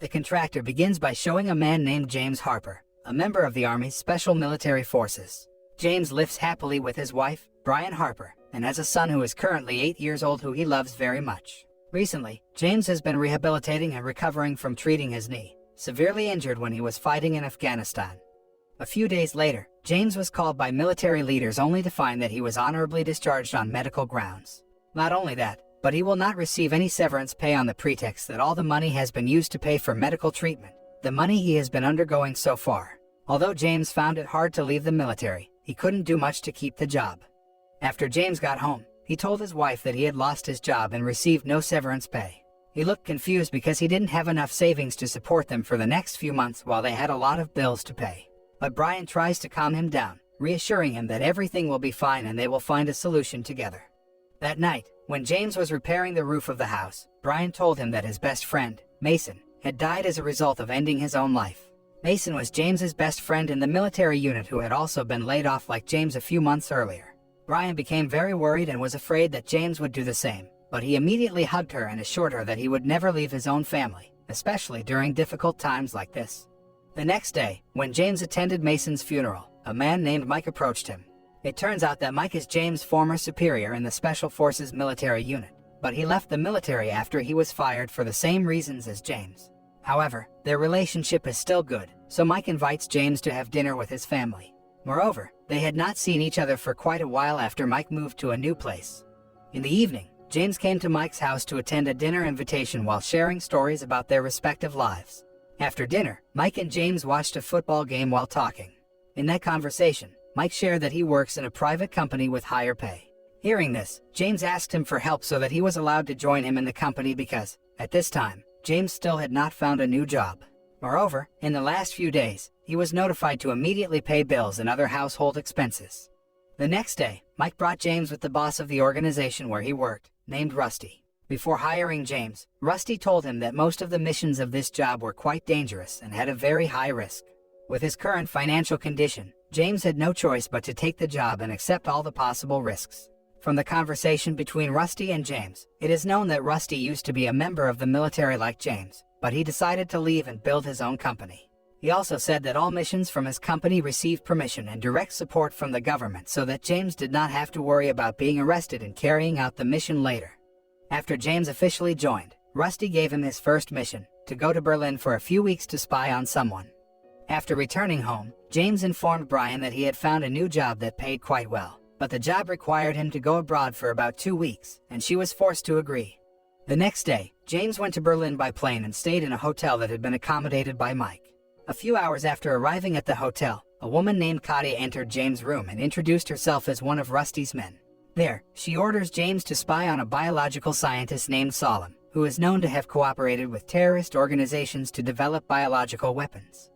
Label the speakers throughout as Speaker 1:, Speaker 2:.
Speaker 1: The contractor begins by showing a man named James Harper, a member of the Army's Special Military Forces. James lives happily with his wife, Brian Harper, and has a son who is currently 8 years old who he loves very much. Recently, James has been rehabilitating and recovering from treating his knee, severely injured when he was fighting in Afghanistan. A few days later, James was called by military leaders only to find that he was honorably discharged on medical grounds. Not only that, but he will not receive any severance pay on the pretext that all the money has been used to pay for medical treatment, the money he has been undergoing so far. Although James found it hard to leave the military, he couldn't do much to keep the job. After James got home, he told his wife that he had lost his job and received no severance pay. He looked confused because he didn't have enough savings to support them for the next few months while they had a lot of bills to pay. But Brian tries to calm him down, reassuring him that everything will be fine and they will find a solution together. That night, when James was repairing the roof of the house, Brian told him that his best friend, Mason, had died as a result of ending his own life. Mason was James's best friend in the military unit who had also been laid off like James a few months earlier. Brian became very worried and was afraid that James would do the same, but he immediately hugged her and assured her that he would never leave his own family, especially during difficult times like this. The next day, when James attended Mason's funeral, a man named Mike approached him. It turns out that Mike is James' former superior in the Special Forces military unit, but he left the military after he was fired for the same reasons as James. However, their relationship is still good, so Mike invites James to have dinner with his family. Moreover, they had not seen each other for quite a while after Mike moved to a new place. In the evening, James came to Mike's house to attend a dinner invitation while sharing stories about their respective lives. After dinner, Mike and James watched a football game while talking. In that conversation, Mike shared that he works in a private company with higher pay. Hearing this, James asked him for help so that he was allowed to join him in the company because, at this time, James still had not found a new job. Moreover, in the last few days, he was notified to immediately pay bills and other household expenses. The next day, Mike brought James with the boss of the organization where he worked, named Rusty. Before hiring James, Rusty told him that most of the missions of this job were quite dangerous and had a very high risk. With his current financial condition, James had no choice but to take the job and accept all the possible risks. From the conversation between Rusty and James, it is known that Rusty used to be a member of the military like James, but he decided to leave and build his own company. He also said that all missions from his company received permission and direct support from the government so that James did not have to worry about being arrested and carrying out the mission later. After James officially joined, Rusty gave him his first mission, to go to Berlin for a few weeks to spy on someone. After returning home, James informed Brian that he had found a new job that paid quite well, but the job required him to go abroad for about 2 weeks, and she was forced to agree. The next day, James went to Berlin by plane and stayed in a hotel that had been accommodated by Mike. A few hours after arriving at the hotel, a woman named Katia entered James' room and introduced herself as one of Rusty's men. There, she orders James to spy on a biological scientist named Solemn, who is known to have cooperated with terrorist organizations to develop biological weapons.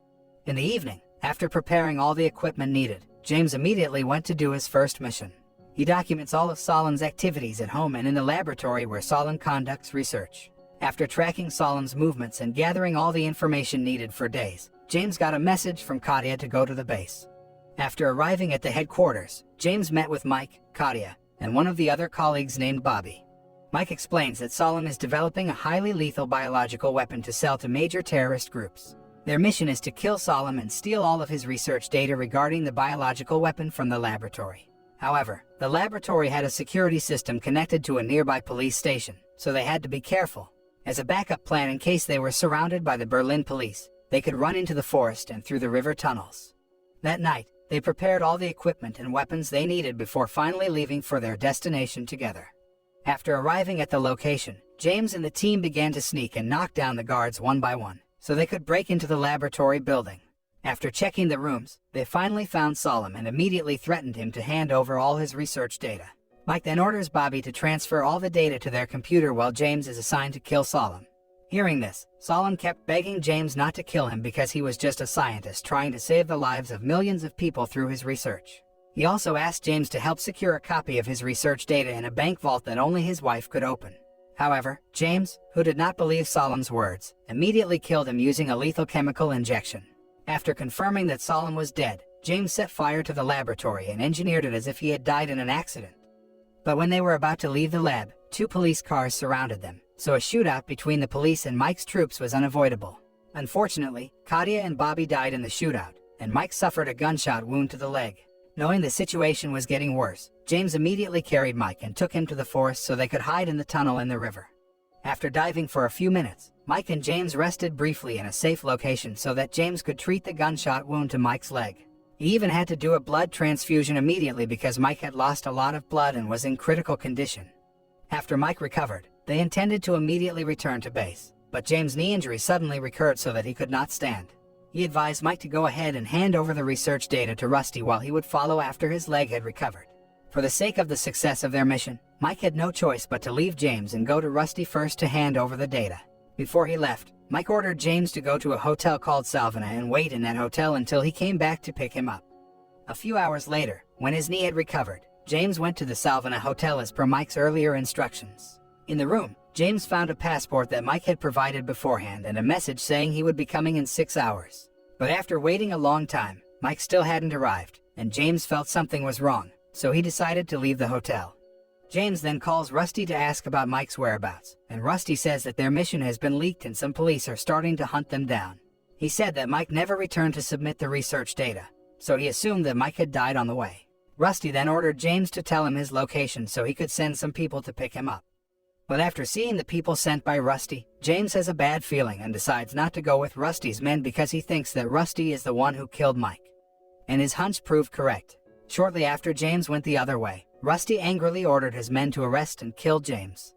Speaker 1: In the evening, after preparing all the equipment needed, James immediately went to do his first mission. He documents all of Solemn's activities at home and in the laboratory where Solemn conducts research. After tracking Solemn's movements and gathering all the information needed for days, James got a message from Katia to go to the base. After arriving at the headquarters, James met with Mike, Katia, and one of the other colleagues named Bobby. Mike explains that Solemn is developing a highly lethal biological weapon to sell to major terrorist groups. Their mission is to kill Solemn and steal all of his research data regarding the biological weapon from the laboratory. However, the laboratory had a security system connected to a nearby police station, so they had to be careful. As a backup plan in case they were surrounded by the Berlin police, they could run into the forest and through the river tunnels. That night, they prepared all the equipment and weapons they needed before finally leaving for their destination together. After arriving at the location, James and the team began to sneak and knock down the guards one by one, so they could break into the laboratory building. After checking the rooms, they finally found Solemn and immediately threatened him to hand over all his research data. Mike then orders Bobby to transfer all the data to their computer while James is assigned to kill Solemn. Hearing this, Solemn kept begging James not to kill him because he was just a scientist trying to save the lives of millions of people through his research. He also asked James to help secure a copy of his research data in a bank vault that only his wife could open. However, James, who did not believe Solemn's words, immediately killed him using a lethal chemical injection. After confirming that Solemn was dead, James set fire to the laboratory and engineered it as if he had died in an accident. But when they were about to leave the lab, 2 police cars surrounded them, so a shootout between the police and Mike's troops was unavoidable. Unfortunately, Katia and Bobby died in the shootout, and Mike suffered a gunshot wound to the leg. Knowing the situation was getting worse, James immediately carried Mike and took him to the forest so they could hide in the tunnel in the river. After diving for a few minutes, Mike and James rested briefly in a safe location so that James could treat the gunshot wound to Mike's leg. He even had to do a blood transfusion immediately because Mike had lost a lot of blood and was in critical condition. After Mike recovered, they intended to immediately return to base, but James' knee injury suddenly recurred so that he could not stand. He advised Mike to go ahead and hand over the research data to Rusty while he would follow after his leg had recovered. For the sake of the success of their mission, Mike had no choice but to leave James and go to Rusty first to hand over the data. Before he left, Mike ordered James to go to a hotel called Salvana and wait in that hotel until he came back to pick him up. A few hours later, when his knee had recovered, James went to the Salvana hotel as per Mike's earlier instructions. In the room, James found a passport that Mike had provided beforehand and a message saying he would be coming in 6 hours. But after waiting a long time, Mike still hadn't arrived, and James felt something was wrong, so he decided to leave the hotel. James then calls Rusty to ask about Mike's whereabouts, and Rusty says that their mission has been leaked and some police are starting to hunt them down. He said that Mike never returned to submit the research data, so he assumed that Mike had died on the way. Rusty then ordered James to tell him his location so he could send some people to pick him up. But after seeing the people sent by Rusty, James has a bad feeling and decides not to go with Rusty's men because he thinks that Rusty is the one who killed Mike. And his hunch proved correct. Shortly after James went the other way, Rusty angrily ordered his men to arrest and kill James.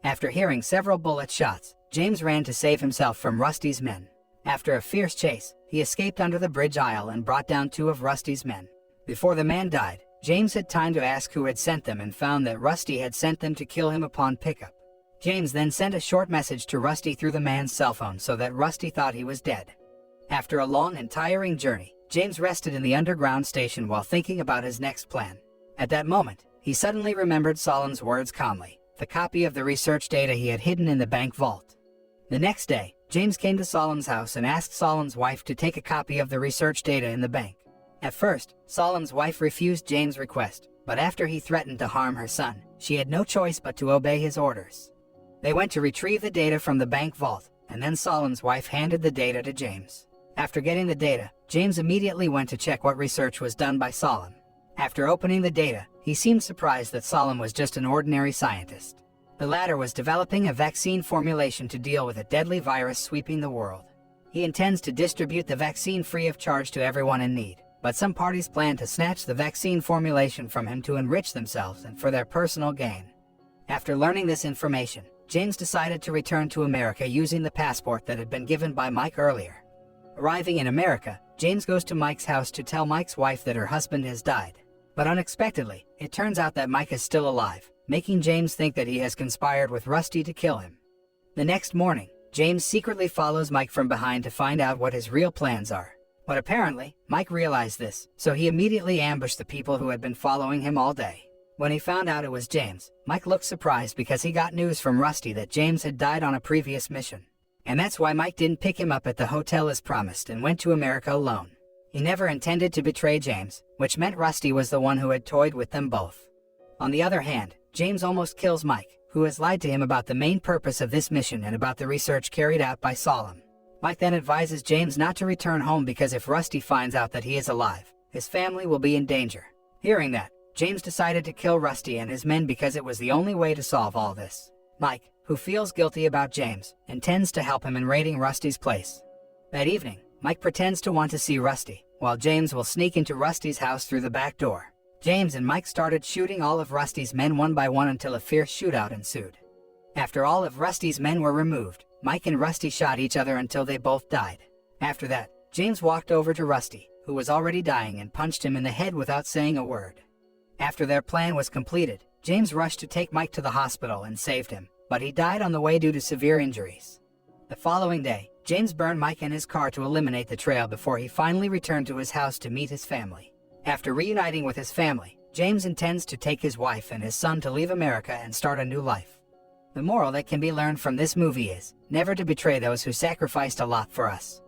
Speaker 1: After hearing several bullet shots, James ran to save himself from Rusty's men. After a fierce chase, he escaped under the bridge aisle and brought down 2 of Rusty's men. Before the man died, James had time to ask who had sent them and found that Rusty had sent them to kill him upon pickup. James then sent a short message to Rusty through the man's cell phone so that Rusty thought he was dead. After a long and tiring journey, James rested in the underground station while thinking about his next plan. At that moment, he suddenly remembered Solom's words calmly, the copy of the research data he had hidden in the bank vault. The next day, James came to Solom's house and asked Solom's wife to take a copy of the research data in the bank. At first, Solom's wife refused James' request, but after he threatened to harm her son, she had no choice but to obey his orders. They went to retrieve the data from the bank vault, and then Solom's wife handed the data to James. After getting the data, James immediately went to check what research was done by Solom. After opening the data, he seemed surprised that Solom was just an ordinary scientist. The latter was developing a vaccine formulation to deal with a deadly virus sweeping the world. He intends to distribute the vaccine free of charge to everyone in need, but some parties plan to snatch the vaccine formulation from him to enrich themselves and for their personal gain. After learning this information, James decided to return to America using the passport that had been given by Mike earlier. Arriving in America, James goes to Mike's house to tell Mike's wife that her husband has died. But unexpectedly, it turns out that Mike is still alive, making James think that he has conspired with Rusty to kill him. The next morning, James secretly follows Mike from behind to find out what his real plans are. But apparently, Mike realized this, so he immediately ambushed the people who had been following him all day. When he found out it was James, Mike looked surprised because he got news from Rusty that James had died on a previous mission. And that's why Mike didn't pick him up at the hotel as promised and went to America alone. He never intended to betray James, which meant Rusty was the one who had toyed with them both. On the other hand, James almost kills Mike, who has lied to him about the main purpose of this mission and about the research carried out by Solom. Mike then advises James not to return home because if Rusty finds out that he is alive, his family will be in danger. Hearing that, James decided to kill Rusty and his men because it was the only way to solve all this. Mike, who feels guilty about James, intends to help him in raiding Rusty's place. That evening, Mike pretends to want to see Rusty, while James will sneak into Rusty's house through the back door. James and Mike started shooting all of Rusty's men one by one until a fierce shootout ensued. After all of Rusty's men were removed, Mike and Rusty shot each other until they both died. After that, James walked over to Rusty, who was already dying, and punched him in the head without saying a word. After their plan was completed, James rushed to take Mike to the hospital and saved him, but he died on the way due to severe injuries. The following day, James burned Mike in his car to eliminate the trail before he finally returned to his house to meet his family. After reuniting with his family, James intends to take his wife and his son to leave America and start a new life. The moral that can be learned from this movie is, never to betray those who sacrificed a lot for us.